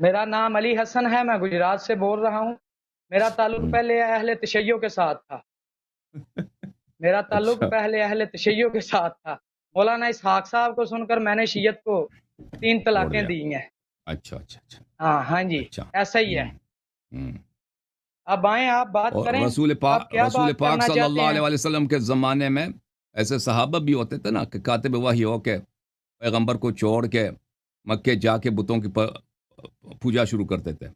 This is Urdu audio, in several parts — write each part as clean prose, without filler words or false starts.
میرا نام علی حسن ہے، میں گجرات سے بول رہا ہوں۔ میرا تعلق پہلے اہل تشیع کے ساتھ تھا، میرا تعلق اچھا پہلے اہل تشیع کے ساتھ تھا۔ مولانا اسحاق صاحب کو سن کر میں نے شیعت کو 3 چھوڑ طلاقیں دیا. دی ہیں۔ اچھا اچھا اچھا ہاں جی، اچھا. ایسا ہی ہے۔ ہم. اب آئیں، آپ بات اور کریں، آپ کیا رسول بات پاک کرنا صلی چاہتے اللہ ہیں؟ علیہ وسلم کے زمانے میں ایسے صحابہ بھی ہوتے تھے نا کہ کاتب وحی ہو کے پیغمبر کو چھوڑ کے مکے جا کے بتوں کی پوجا شروع کرتے تھے.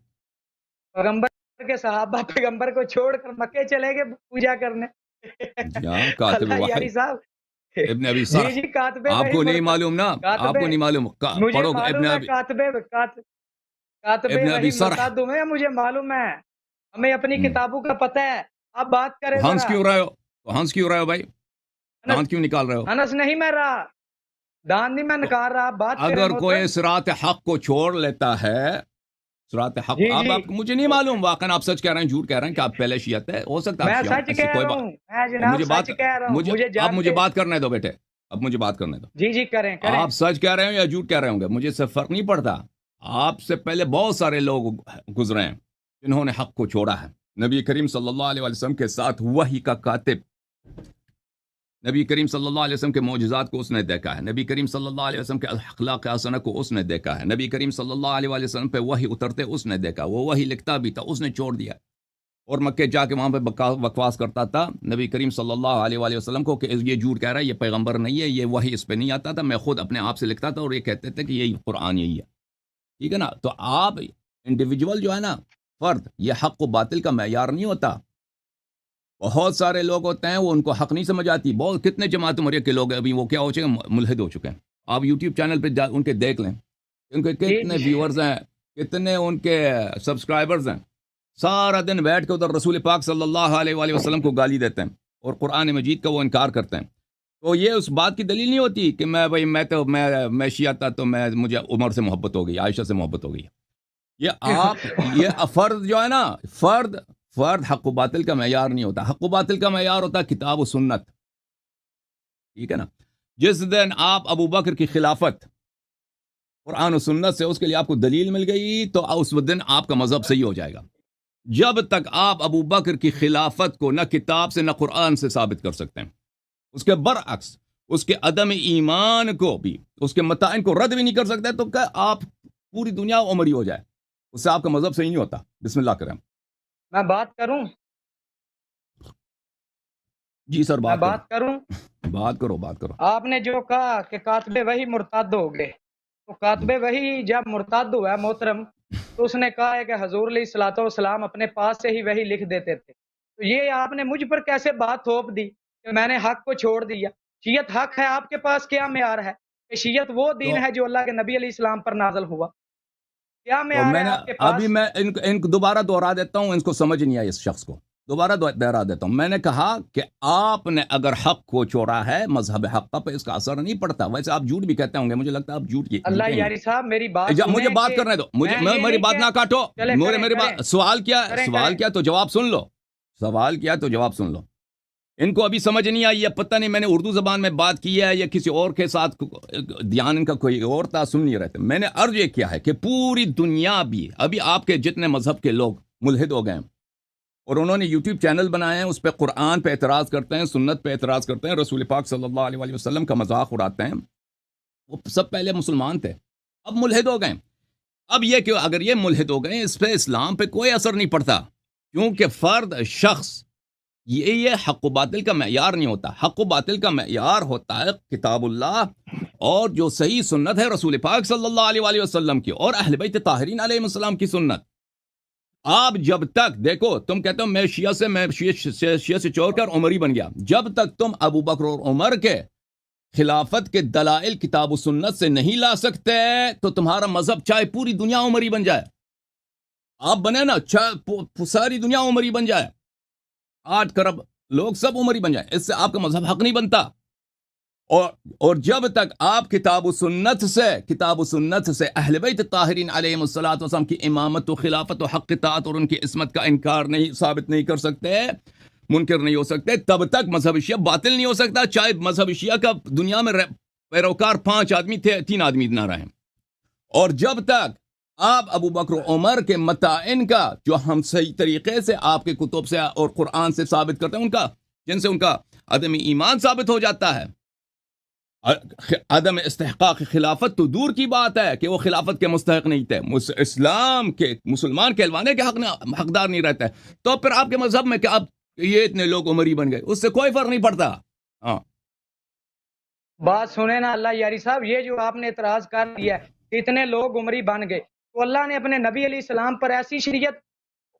پیغمبر کے صحابہ پیغمبر کو چھوڑ کر مکے چلے گئے پوجا کرنے؟ جی ہاں، کاتب اللہ وحی یاری صاحب، ابن ابی جی سرح. جی، کاتب آپ وحی کو نہیں مرتد، معلوم نا؟ آپ کاتب، کو نہیں معلوم؟ مجھے پڑھو معلوم ہے کاتب ابن ابی وحی سرح. مرتد ہوئے ہیں، مجھے معلوم ہے، ہمیں اپنی ہم. کتابوں کا پتہ ہے۔ آپ بات کریں تو ہنس ذرا۔ کیوں رہے ہو؟ بھائی؟ انس دانت کیوں نکال رہے ہو؟ انس نہیں میں رہا، دان نہیں میں تو نکال رہا، آپ بات کریں اگر کوئی محترم۔ صراط حق کو چھوڑ لیتا ہے، صراط حق، جی آپ جی، مجھے نہیں معلوم واقعا آپ سچ کہہ رہے ہیں جھوٹ کہہ رہے ہیں کہ آپ پہلے شیعہ تھے، ہو سکتا ہے آپ میں شیعہ ہوں، سچ ایسی کہہ کوئی رہا بات. ہوں، میں اور جناب سچ کہہ رہا ہوں، مجھے اب مجھے جانتے۔ بات کرنے دو بیٹے، اب مجھے بات کرنے دو. جی جی، کریں کریں۔ آپ سچ کہہ رہے ہو یا جھوٹ کہہ رہے ہوں گے مجھے اس سے فرق نہیں پڑتا. آپ سے پہلے بہت سارے لوگ گزرے ہیں جنہوں نے حق کو چھوڑا ہے. نبی کریم صلی اللہ علیہ وسلم کے ساتھ وحی کا کاتب، نبی کریم صلی اللہ علیہ وسلم کے معجزات کو اس نے دیکھا ہے، نبی کریم صلی اللہ علیہ وسلم کے اخلاق حسنہ کو اس نے دیکھا ہے، نبی کریم صلی اللہ علیہ وسلم پہ وحی اترتے اس نے دیکھا، وہ وحی لکھتا بھی تھا، اس نے چھوڑ دیا اور مکے جا کے وہاں پہ بکواس کرتا تھا نبی کریم صلی اللہ علیہ وسلم کو کہ یہ جھوٹ کہہ رہا ہے، یہ پیغمبر نہیں ہے، یہ وحی اس پہ نہیں آتا تھا، میں خود اپنے آپ سے لکھتا تھا اور یہ کہتے تھے کہ یہ قرآن یہی ہے. ٹھیک ہے نا؟ تو آپ انڈیویجول جو ہے نا، فرد، یہ حق و باطل کا معیار نہیں ہوتا. بہت سارے لوگ ہوتے ہیں وہ ان کو حق نہیں سمجھ آتی. بہت کتنے جماعت مرے کے لوگ ہیں ابھی وہ کیا ہو چکے ہیں، ملحد ہو چکے ہیں. آپ یوٹیوب چینل پہ ان کے دیکھ لیں، ان کے جی کتنے جی، ویورز ہیں، کتنے ان کے سبسکرائبرز ہیں. سارا دن بیٹھ کے ادھر رسول پاک صلی اللہ علیہ وآلہ وسلم کو گالی دیتے ہیں اور قرآن مجید کا وہ انکار کرتے ہیں. تو یہ اس بات کی دلیل نہیں ہوتی کہ میں شیعہ تھا تو مجھے عمر سے محبت ہو گئی، عائشہ سے محبت ہو گئی. یہ فرد جو ہے نا، فرد حق و باطل کا معیار نہیں ہوتا. حق و باطل کا معیار ہوتا ہے کتاب و سنت. ٹھیک ہے نا؟ جس دن آپ ابو بکر کی خلافت قرآن و سنت سے اس کے لیے آپ کو دلیل مل گئی تو اس دن آپ کا مذہب صحیح ہو جائے گا. جب تک آپ ابو بکر کی خلافت کو نہ کتاب سے نہ قرآن سے ثابت کر سکتے ہیں، اس کے برعکس اس کے عدم ایمان کو بھی، اس کے متائن کو رد بھی نہیں کر سکتے، تو کہ آپ پوری دنیا عمری ہو جائے، اس سے آپ کا مذہب صحیح نہیں ہوتا. بسم اللہ کریں. میں بات کروں، جی سر، میں بات کروں۔ کرو. آپ نے جو کہا کہ کاتب وحی مرتد ہو گئے، تو کاتب وحی جب مرتد ہوا ہے محترم، تو اس نے کہا ہے کہ حضور علیہ الصلوۃ والسلام اپنے پاس سے ہی وحی لکھ دیتے تھے. تو یہ آپ نے مجھ پر کیسے بات تھوپ دی کہ میں نے حق کو چھوڑ دیا؟ شیعت حق ہے، آپ کے پاس کیا معیار ہے کہ شیعت وہ دین تو ہے جو اللہ کے نبی علیہ السلام پر نازل ہوا؟ کیا تو معیار ہے میں نے آپ کے ابھی پاس؟ میں ان کو دوبارہ دوہرا دیتا ہوں، ان کو سمجھ نہیں آئی اس شخص کو. دوبارہ دوہرا دیتا ہوں. میں نے کہا کہ آپ نے اگر حق کو چھوڑا ہے، مذہب حق کا، پہ اس کا اثر نہیں پڑتا. ویسے آپ جھوٹ بھی کہتے ہوں گے، مجھے لگتا ہے آپ اللہ جھوٹے ہی یاری صاحب، میری بات ہیں. مجھے سنیں بات کہ کرنے دو، میں یہ میری نہیں بات کہ نہ کاٹو. چلے میری کریں بات، سوال کیا تو جواب سن لو. سوال کیا تو جواب سن لو. ان کو ابھی سمجھ نہیں آئی ہے، پتہ نہیں میں نے اردو زبان میں بات کی ہے یا کسی اور کے ساتھ دھیان ان کا کوئی اور تھا، سن نہیں رہتے. میں نے عرض یہ کیا ہے کہ پوری دنیا بھی ابھی آپ کے جتنے مذہب کے لوگ ملحد ہو گئے ہیں اور انہوں نے یوٹیوب چینل بنائے ہیں، اس پہ قرآن پہ اعتراض کرتے ہیں، سنت پہ اعتراض کرتے ہیں، رسول پاک صلی اللہ علیہ وآلہ وسلم کا مذاق اڑاتے ہیں. وہ سب پہلے مسلمان تھے، اب ملحد ہو گئے. اب یہ کہ اگر یہ ملحد ہو گئے، اس پہ اسلام پہ کوئی اثر نہیں پڑتا، کیونکہ فرد، شخص، یہ حق و باطل کا معیار نہیں ہوتا. حق و باطل کا معیار ہوتا ہے کتاب اللہ اور جو صحیح سنت ہے رسول پاک صلی اللہ علیہ وآلہ وسلم کی اور اہل بیت طاہرین علیہ السلام کی سنت. آپ جب تک دیکھو، تم کہتے ہو میں شیعہ سے چھوڑ کر عمری بن گیا، جب تک تم ابو بکر اور عمر کے خلافت کے دلائل کتاب و سنت سے نہیں لا سکتے تو تمہارا مذہب چاہے پوری دنیا عمری بن جائے، آپ بنے نا، چاہے ساری دنیا عمری بن جائے، 8 ارب لوگ سب عمری بن جائیں، اس سے آپ کا مذہب حق نہیں بنتا. اور جب تک آپ کتاب و سنت سے اہل بیت طاہرین علیہم الصلوۃ والسلام کی امامت و خلافت و حق اطاعت اور ان کی عصمت کا انکار نہیں ثابت نہیں کر سکتے، منکر نہیں ہو سکتے، تب تک مذہب شیعہ باطل نہیں ہو سکتا، چاہے مذہب شیعہ کا دنیا میں پیروکار 5 آدمی تھے، 3 آدمی نہ رہیں. اور جب تک آپ ابو بکر عمر کے متائن کا جو ہم صحیح طریقے سے آپ کے کتب سے اور قرآن سے ثابت کرتے ہیں، ان کا جن سے ان کا عدم ایمان ثابت ہو جاتا ہے، عدم استحقاق خلافت تو دور کی بات ہے کہ وہ خلافت کے مستحق نہیں تھے، اسلام کے مسلمان کہلوانے کے حقدار نہیں رہتے، تو پھر آپ کے مذہب میں کہ اب یہ اتنے لوگ عمری بن گئے، اس سے کوئی فرق نہیں پڑتا. ہاں بات سنیں نا اللہ یاری صاحب، یہ جو آپ نے اعتراض کر دیا ہے کہ اتنے لوگ عمری بن گئے، تو اللہ نے اپنے نبی علیہ السلام پر ایسی شریعت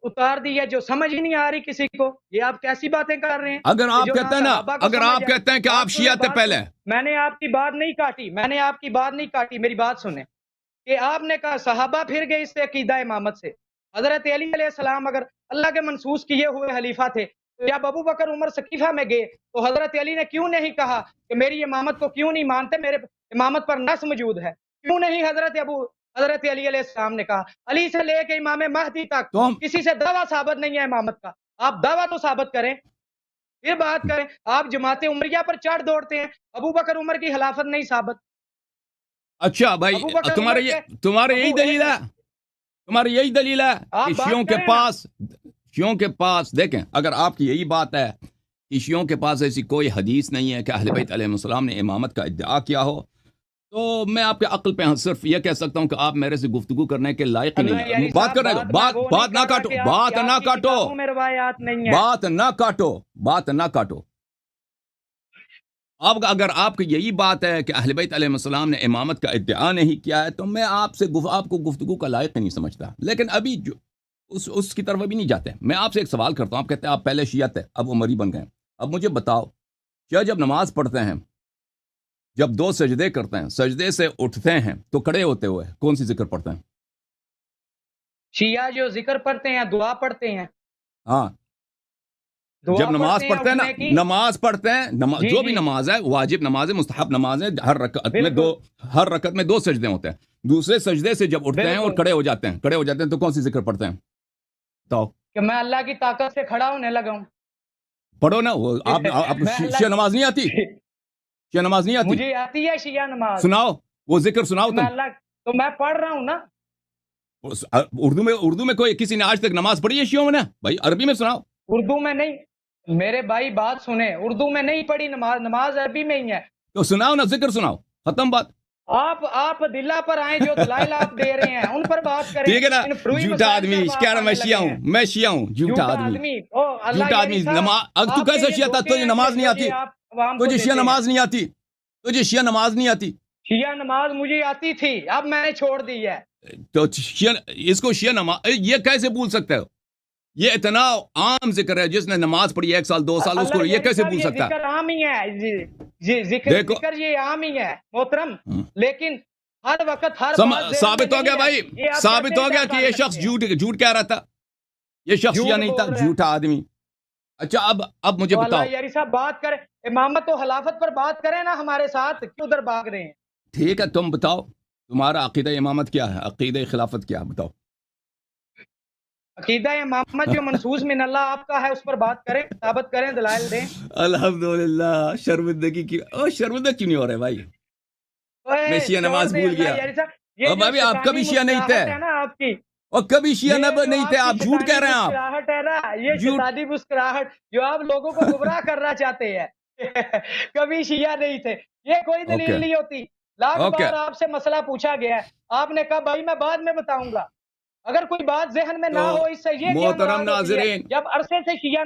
اتار دی ہے جو سمجھ ہی نہیں آ رہی کسی کو. یہ آپ کیسی باتیں کر رہے ہیں؟ اگر آپ کہتے ہیں نا، اگر آپ کہتے ہیں کہ آپ شیعہ تھے پہلے، میں نے آپ کی بات نہیں کاٹی، میں نے آپ کی بات نہیں کاٹی، میری بات سنیں کہ آپ نے کہا صحابہ پھر گئے اس سے عقیدہ امامت سے. حضرت علی علیہ السلام اگر اللہ کے منصوص کیے ہوئے خلیفہ تھے، تو جب ابو بکر عمر سقیفہ میں گئے تو حضرت علی نے کیوں نہیں کہا کہ میری امامت کو کیوں نہیں مانتے، میرے امامت پر نص موجود ہے؟ کیوں نہیں حضرت علی علیہ السلام نے کہا؟ علی سے لے کے امام مہدی تک کسی سے دعویٰ ثابت نہیں ہے امامت کا. آپ دعویٰ تو ثابت کریں، پھر بات کریں. آپ جماعت عمریہ پر چڑھ دوڑتے ہیں، ابو بکر عمر کی خلافت نہیں ثابت. اچھا بھائی، تمہارے یہی دلیل ہے، تمہاری یہی دلیل ہے کہ شیعوں کے پاس دیکھیں، اگر آپ کی یہی بات ہے کہ شیعوں کے پاس ایسی کوئی حدیث نہیں ہے کہ اہل بیت علیہ السلام نے امامت کا ادعا کیا ہو، تو میں آپ کے عقل پہ صرف یہ کہہ سکتا ہوں کہ آپ میرے سے گفتگو کرنے کے لائق ہی نہیں ہیں. بات کرنے دو، بات نہ کاٹو، بات نہ کاٹو. اب اگر آپ کی یہی بات ہے کہ اہل بیت علیہ السلام نے امامت کا ادعا نہیں کیا ہے، تو میں آپ کو گفتگو کا لائق نہیں سمجھتا. لیکن ابھی جو اس کی طرف ابھی نہیں جاتے. میں آپ سے ایک سوال کرتا ہوں. آپ کہتے ہیں آپ پہلے شیعہ تھے، اب عمری بن گئے. اب مجھے بتاؤ، کیا جب نماز پڑھتے ہیں، جب 2 سجدے کرتے ہیں، سجدے سے اٹھتے ہیں تو کھڑے ہوتے ہوئے کون سی ذکر پڑھتے ہیں؟ شیعہ جو ذکر پڑھتے ہیں، دعا پڑھتے ہیں. ہاں، جب نماز پڑھتے ہیں نا، نماز پڑھتے ہیں، جو بھی نماز ہے، واجب نماز ہے، مستحب نماز ہے، ہر رکعت میں 2 سجدے ہوتے ہیں. دوسرے سجدے سے جب اٹھتے ہیں اور کھڑے ہو جاتے ہیں تو کون سی ذکر پڑھتے ہیں؟ تو کہ میں اللہ کی طاقت سے کھڑا ہونے لگا ہوں. پڑھو نا. وہ آپ شیعہ نماز نہیں آتی؟ شیعہ نماز نہیں آتی؟ مجھے آتی ہے شیعہ نماز. سناؤ وہ ذکر، سناؤ تم. تو میں پڑھ رہا ہوں نا. اردو میں کوئی کسی نے آج تک نماز پڑھی ہے شیعوں میں؟ بھائی عربی میں سناؤ. اردو میں نہیں میرے بھائی، بات سنیں، اردو میں نہیں پڑھی نماز عربی میں ہی ہے. تو سناؤ نا، ذکر سناؤ، ختم بات. آپ دلہ پر آئیں، جو دلائل آپ دے رہے ہیں ان پر بات کریں. ٹھیک ہے نا، جھوٹا آدمی کہہ رہا میں شیعہ ہوں. جھوٹا آدمی. تو کیسے شیعہ تھا؟ تجھے نماز نہیں آتی؟ تجھے شیعہ نماز نہیں آتی؟ شیعہ نماز مجھے آتی تھی، اب میں نے چھوڑ دی ہے. تو اس کو شیعہ نماز یہ کیسے بھول سکتے ہو؟ یہ اتنا عام ذکر ہے، جس نے نماز پڑھی 1 سال 2 سال، اس کو یہ کیسے بھول سکتا ہے؟ ذکر عام ہی ہے، ذکر یہ عام ہی ہے محترم، لیکن ہر وقت ثابت ہو گیا بھائی، ثابت ہو گیا کہ یہ شخص جھوٹ کہہ رہا تھا، یہ شخص شیعہ نہیں تھا، جھوٹا آدمی. اچھا اب مجھے بتاؤ. یاری صاحب بات کریں، امامت و خلافت پر بات کریں نا ہمارے ساتھ، کیوں ادھر بھاگ رہے ہیں؟ ٹھیک ہے، تم بتاؤ تمہارا عقیدہ امامت کیا ہے، عقیدہ خلافت کیا ہے، بتاؤ. عقیدہ امامت جو منصوص من اللہ آپ کا ہے، اس پر بات کریں، ثابت کریں، دلائل دیں. الحمدللہ. شرمندگی کی شرمندہ کیوں نہیں ہو رہے بھائی؟ میں شیعہ نماز بھول گیا. اور بھائی آپ کبھی شیعہ نہیں تھے، اور کبھی شیعہ نہیں تھے، آپ جھوٹ کہہ رہے ہیں. مسکراہٹ ہے نا، یہ شیطانی مسکراہٹ جو آپ لوگوں کو گمراہ کرنا چاہتے ہیں. کبھی شیعہ نہیں تھے، یہ کوئی دلیل نہیں ہوتی. لاکھ بار آپ سے مسئلہ پوچھا گیا ہے، آپ نے کہا بھائی میں بعد میں بتاؤں گا. اگر کوئی بات ذہن میں نہ ہو، اس سے یہ محترم ناظرین، جب عرصے سے شیعہ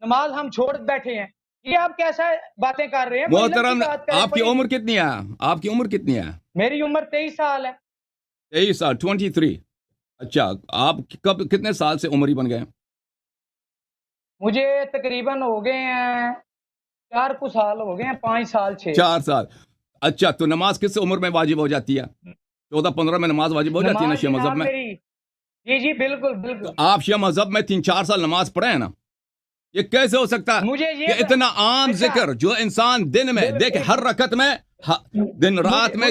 نماز ہم چھوڑ بیٹھے ہیں، یہ آپ کیسا باتیں کر رہے ہیں؟ محترم آپ کی عمر کتنی ہے؟ آپ کی عمر کتنی ہے؟ میری عمر 23 سال ہے. 23 سال 23. اچھا، آپ کتنے سال سے عمری بن گئے؟ مجھے تقریباً ہو گئے ہیں 4 سال ہو گئے ہیں، 5 سال 6. 4 سال. اچھا، تو نماز کس عمر میں واجب ہو جاتی ہے؟ 14-15 میں نماز واجب ہو جاتی ہے نا شیعہ مذہب میں؟ جی بالکل بالکل. تو آپ شیعہ مذہب میں 3-4 سال نماز پڑھے ہیں نا، یہ کیسے ہو سکتا ہے کہ اتنا عام ذکر جو انسان دن میں دیکھ، ہر رکعت میں، دن رات میں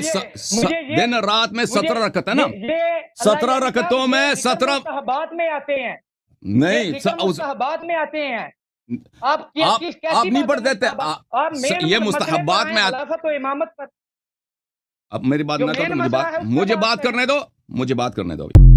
17 رکعت ہے نا، 17 رکعتوں میں 17 مستحبات میں آتے ہیں. نہیں، مستحبات میں آتے ہیں. آپ نہیں پڑھ دیتے، یہ مستحبات میں خلافت و امامت پر اب میری بات جو نہ main کرو، مسئلہ ہے اس پہ مجھے بات بات کریں۔ کرنے دو، مجھے بات کرنے دو ابھی۔